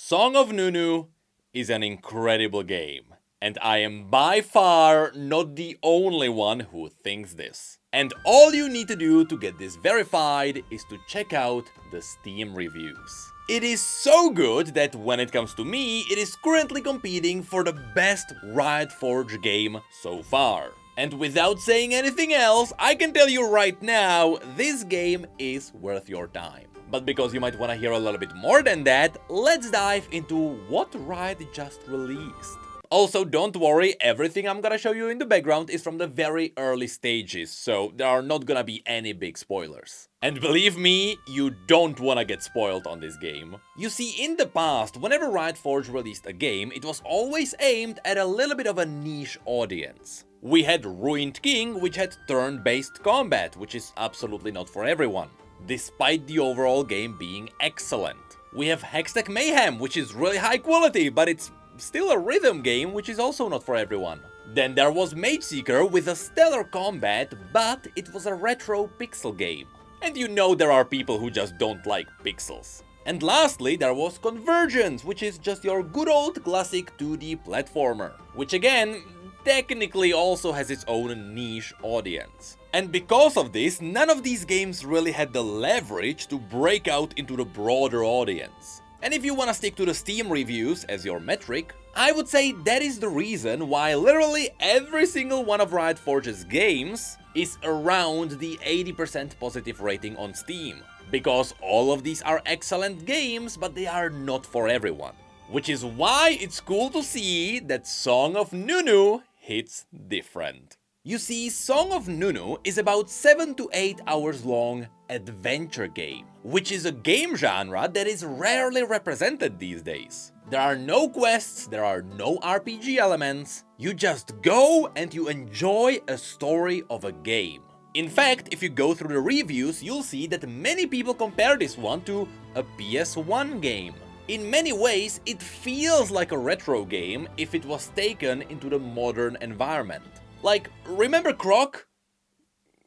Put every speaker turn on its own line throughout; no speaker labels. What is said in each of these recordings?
Song of Nunu is an incredible game, and I am by far not the only one who thinks this. And all you need to do to get this verified is to check out the Steam reviews. It is so good that when it comes to me, it is currently competing for the best Riot Forge game so far. And without saying anything else, I can tell you right now, this game is worth your time. But because you might want to hear a little bit more than that, let's dive into what Riot just released. Also, don't worry, everything I'm gonna show you in the background is from the very early stages, so there are not gonna be any big spoilers. And believe me, you don't wanna get spoiled on this game. You see, in the past, whenever Riot Forge released a game, it was always aimed at a little bit of a niche audience. We had Ruined King, which had turn-based combat, which is absolutely not for everyone, despite the overall game being excellent. We have Hextech Mayhem, which is really high quality, but it's still a rhythm game, which is also not for everyone. Then there was Mage Seeker with a stellar combat, but it was a retro pixel game. And you know there are people who just don't like pixels. And lastly, there was Convergence, which is just your good old classic 2D platformer, which again, technically also has its own niche audience. And because of this, none of these games really had the leverage to break out into the broader audience. And if you wanna stick to the Steam reviews as your metric, I would say that is the reason why literally every single one of Riot Forge's games is around the 80% positive rating on Steam. Because all of these are excellent games, but they are not for everyone. Which is why it's cool to see that Song of Nunu hits different. You see, Song of Nunu is about 7 to 8 hours long adventure game, which is a game genre that is rarely represented these days. There are no quests, there are no RPG elements, you just go and you enjoy a story of a game. In fact, if you go through the reviews, you'll see that many people compare this one to a PS1 game. In many ways, it feels like a retro game if it was taken into the modern environment. Like, remember Croc?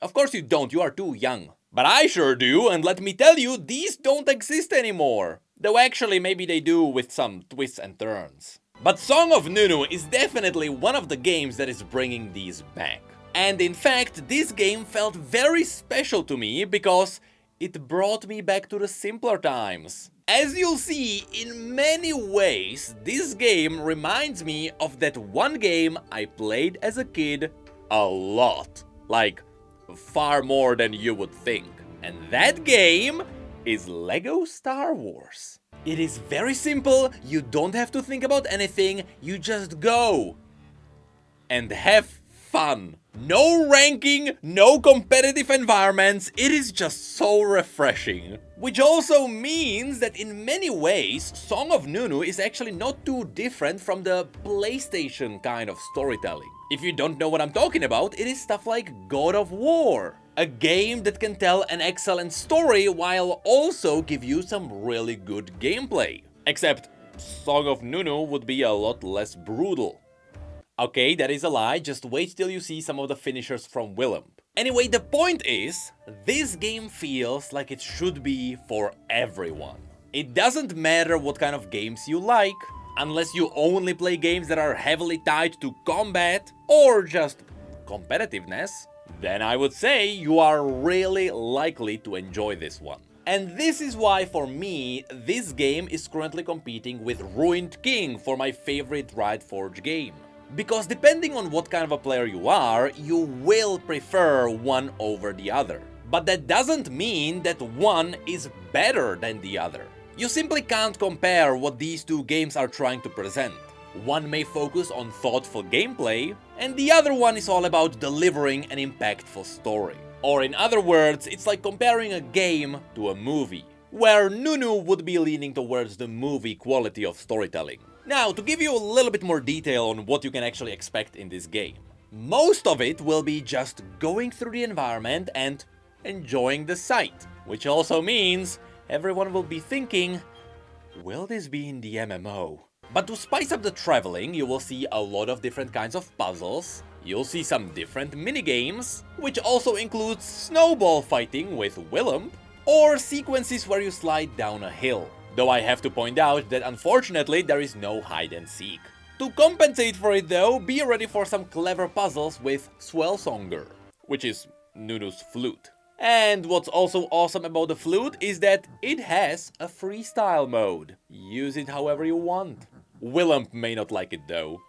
Of course you don't, you are too young. But I sure do, and let me tell you, these don't exist anymore. Though actually maybe they do with some twists and turns. But Song of Nunu is definitely one of the games that is bringing these back. And in fact, this game felt very special to me because it brought me back to the simpler times. As you'll see, in many ways, this game reminds me of that one game I played as a kid a lot. Like, far more than you would think. And that game is Lego Star Wars. It is very simple, you don't have to think about anything, you just go and have fun. No ranking, no competitive environments, it is just so refreshing. Which also means that in many ways, Song of Nunu is actually not too different from the PlayStation kind of storytelling. If you don't know what I'm talking about, it is stuff like God of War. A game that can tell an excellent story while also give you some really good gameplay. Except, Song of Nunu would be a lot less brutal. Okay, that is a lie, just wait till you see some of the finishers from Willem. Anyway, the point is, this game feels like it should be for everyone. It doesn't matter what kind of games you like, unless you only play games that are heavily tied to combat or just competitiveness, then I would say you are really likely to enjoy this one. And this is why, for me, this game is currently competing with Ruined King for my favorite Riot Forge game. Because depending on what kind of a player you are, you will prefer one over the other. But that doesn't mean that one is better than the other. You simply can't compare what these two games are trying to present. One may focus on thoughtful gameplay, and the other one is all about delivering an impactful story. Or in other words, it's like comparing a game to a movie, where Nunu would be leaning towards the movie quality of storytelling. Now, to give you a little bit more detail on what you can actually expect in this game. Most of it will be just going through the environment and enjoying the sight. Which also means everyone will be thinking, will this be in the MMO? But to spice up the traveling, you will see a lot of different kinds of puzzles. You'll see some different minigames, which also includes snowball fighting with Willem, or sequences where you slide down a hill. Though I have to point out that unfortunately there is no hide and seek. To compensate for it though, be ready for some clever puzzles with Swellsonger, which is Nunu's flute. And what's also awesome about the flute is that it has a freestyle mode. Use it however you want. Willem may not like it though.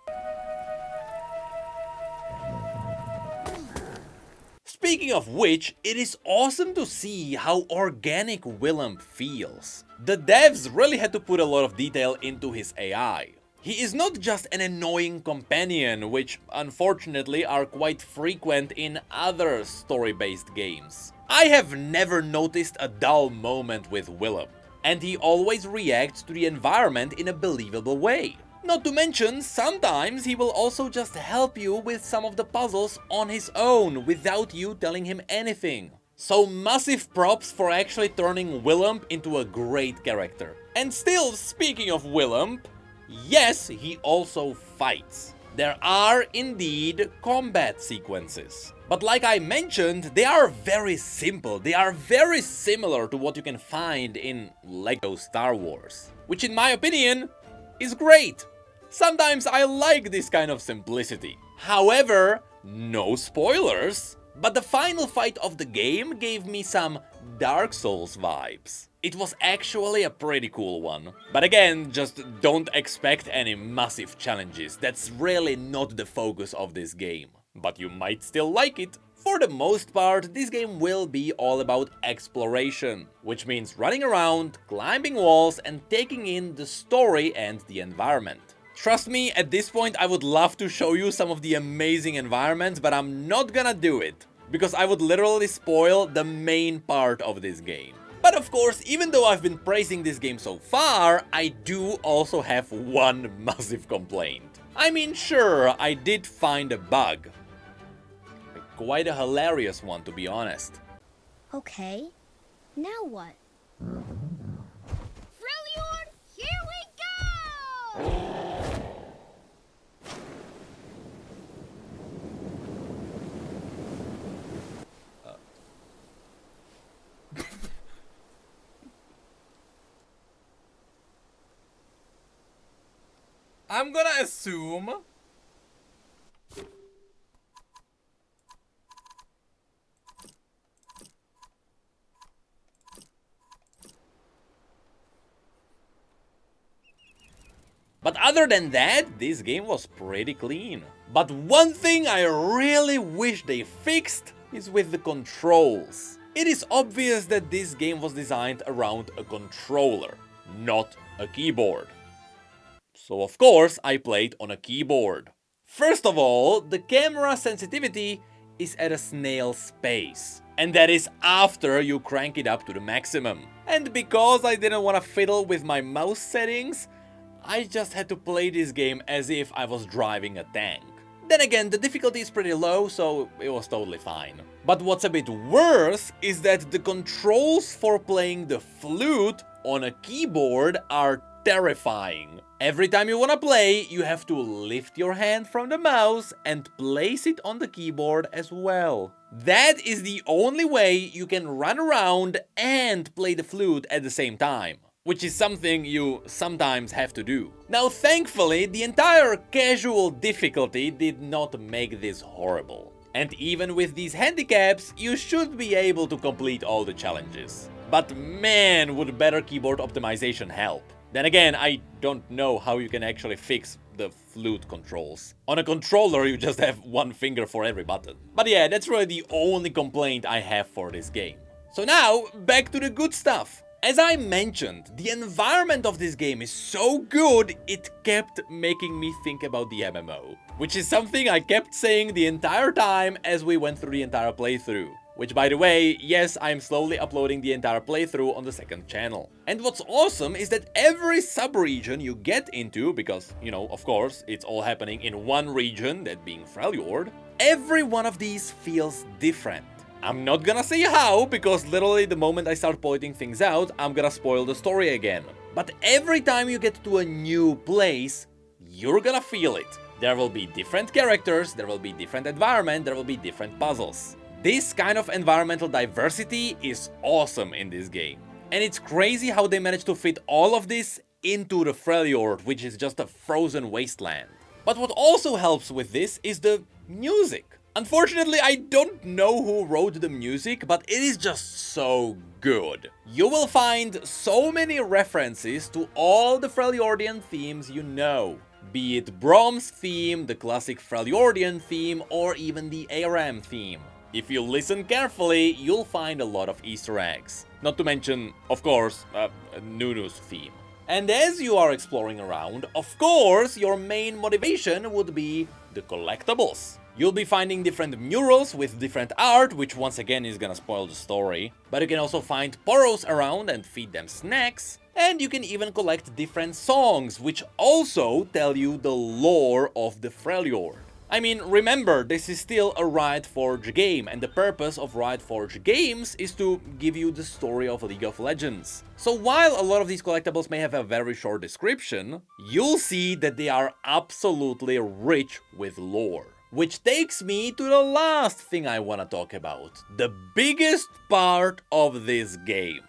Speaking of which, it is awesome to see how organic Willem feels. The devs really had to put a lot of detail into his AI. He is not just an annoying companion, which unfortunately are quite frequent in other story-based games. I have never noticed a dull moment with Willem, and he always reacts to the environment in a believable way. Not to mention, sometimes he will also just help you with some of the puzzles on his own, without you telling him anything. So massive props for actually turning Willem into a great character. And still, speaking of Willem, yes, he also fights. There are indeed combat sequences. But like I mentioned, they are very simple. They are very similar to what you can find in LEGO Star Wars. Which in my opinion is great. Sometimes I like this kind of simplicity. However, no spoilers, but the final fight of the game gave me some Dark Souls vibes. It was actually a pretty cool one. But again, just don't expect any massive challenges. That's really not the focus of this game. But you might still like it. For the most part, this game will be all about exploration, which means running around, climbing walls and taking in the story and the environment. Trust me, at this point I would love to show you some of the amazing environments, but I'm not gonna do it, because I would literally spoil the main part of this game. But of course, even though I've been praising this game so far, I do also have one massive complaint. I mean, sure, I did find a bug. Quite a hilarious one, to be honest.
Okay, now what? Freljord, here we go!
I'm gonna assume but other than that, this game was pretty clean. But one thing I really wish they fixed is with the controls. It is obvious that this game was designed around a controller, not a keyboard. So of course I played on a keyboard. First of all, the camera sensitivity is at a snail's pace. And that is after you crank it up to the maximum. And because I didn't want to fiddle with my mouse settings, I just had to play this game as if I was driving a tank. Then again, the difficulty is pretty low, so it was totally fine. But what's a bit worse is that the controls for playing the flute on a keyboard are terrifying. Every time you wanna play, you have to lift your hand from the mouse and place it on the keyboard as well. That is the only way you can run around and play the flute at the same time, which is something you sometimes have to do. Now thankfully, the entire casual difficulty did not make this horrible. And even with these handicaps, you should be able to complete all the challenges. But man, would better keyboard optimization help. Then again, I don't know how you can actually fix the flute controls. On a controller, you just have one finger for every button. But yeah, that's really the only complaint I have for this game. So now, back to the good stuff. As I mentioned, the environment of this game is so good, it kept making me think about the MMO. Which is something I kept saying the entire time as we went through the entire playthrough. Which, by the way, yes, I'm slowly uploading the entire playthrough on the second channel. And what's awesome is that every sub-region you get into, because, you know, of course, it's all happening in one region, that being Freljord, every one of these feels different. I'm not gonna say how, because literally the moment I start pointing things out, I'm gonna spoil the story again. But every time you get to a new place, you're gonna feel it. There will be different characters, there will be different environment, there will be different puzzles. This kind of environmental diversity is awesome in this game. And it's crazy how they managed to fit all of this into the Freljord, which is just a frozen wasteland. But what also helps with this is the music. Unfortunately, I don't know who wrote the music, but it is just so good. You will find so many references to all the Freljordian themes you know. Be it Brom's theme, the classic Freljordian theme, or even the ARAM theme. If you listen carefully, you'll find a lot of Easter eggs. Not to mention, of course, Nunu's theme. And as you are exploring around, of course, your main motivation would be the collectibles. You'll be finding different murals with different art, which once again is gonna spoil the story. But you can also find poros around and feed them snacks. And you can even collect different songs, which also tell you the lore of the Freljord. I mean, remember, this is still a Riot Forge game, and the purpose of Riot Forge games is to give you the story of League of Legends. So while a lot of these collectibles may have a very short description, you'll see that they are absolutely rich with lore. Which takes me to the last thing I want to talk about. The biggest part of this game.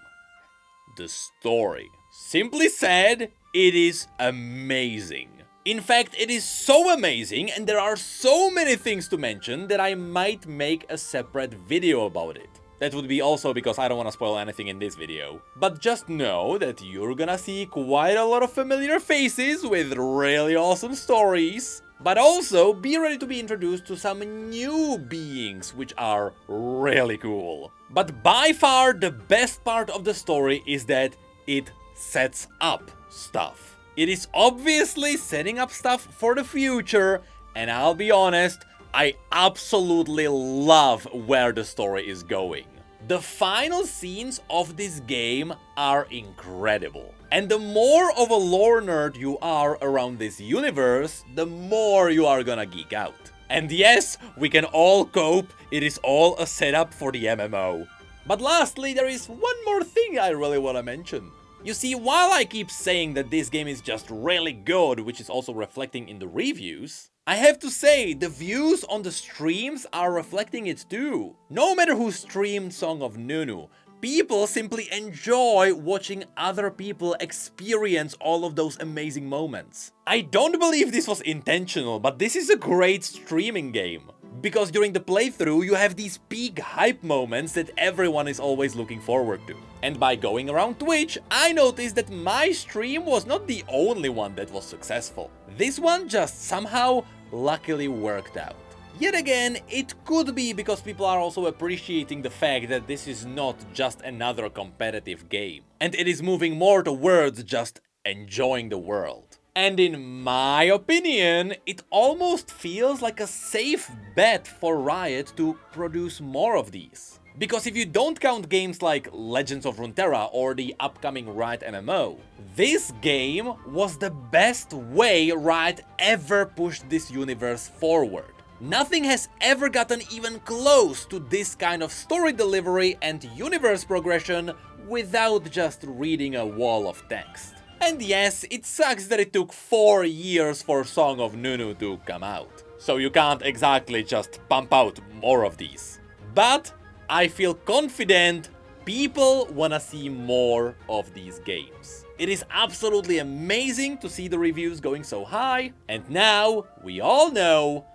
The story. Simply said, it is amazing. In fact, it is so amazing, and there are so many things to mention that I might make a separate video about it. That would be also because I don't want to spoil anything in this video. But just know that you're gonna see quite a lot of familiar faces with really awesome stories. But also be ready to be introduced to some new beings, which are really cool. But by far the best part of the story is that it sets up stuff. It is obviously setting up stuff for the future, and I'll be honest, I absolutely love where the story is going. The final scenes of this game are incredible. And the more of a lore nerd you are around this universe, the more you are gonna geek out. And yes, we can all cope, it is all a setup for the MMO. But lastly, there is one more thing I really wanna mention. You see, while I keep saying that this game is just really good, which is also reflecting in the reviews, I have to say, the views on the streams are reflecting it too. No matter who streamed Song of Nunu, people simply enjoy watching other people experience all of those amazing moments. I don't believe this was intentional, but this is a great streaming game. Because during the playthrough, you have these peak hype moments that everyone is always looking forward to. And by going around Twitch, I noticed that my stream was not the only one that was successful. This one just somehow luckily worked out. Yet again, it could be because people are also appreciating the fact that this is not just another competitive game. And it is moving more towards just enjoying the world. And in my opinion, it almost feels like a safe bet for Riot to produce more of these. Because if you don't count games like Legends of Runeterra or the upcoming Riot MMO, this game was the best way Riot ever pushed this universe forward. Nothing has ever gotten even close to this kind of story delivery and universe progression without just reading a wall of text. And yes, it sucks that it took 4 years for Song of Nunu to come out. So you can't exactly just pump out more of these. But I feel confident people wanna see more of these games. It is absolutely amazing to see the reviews going so high, and now we all know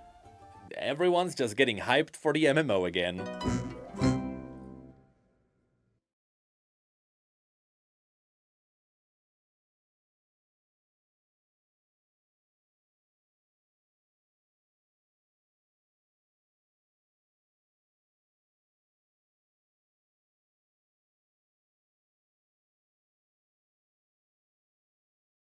everyone's just getting hyped for the MMO again.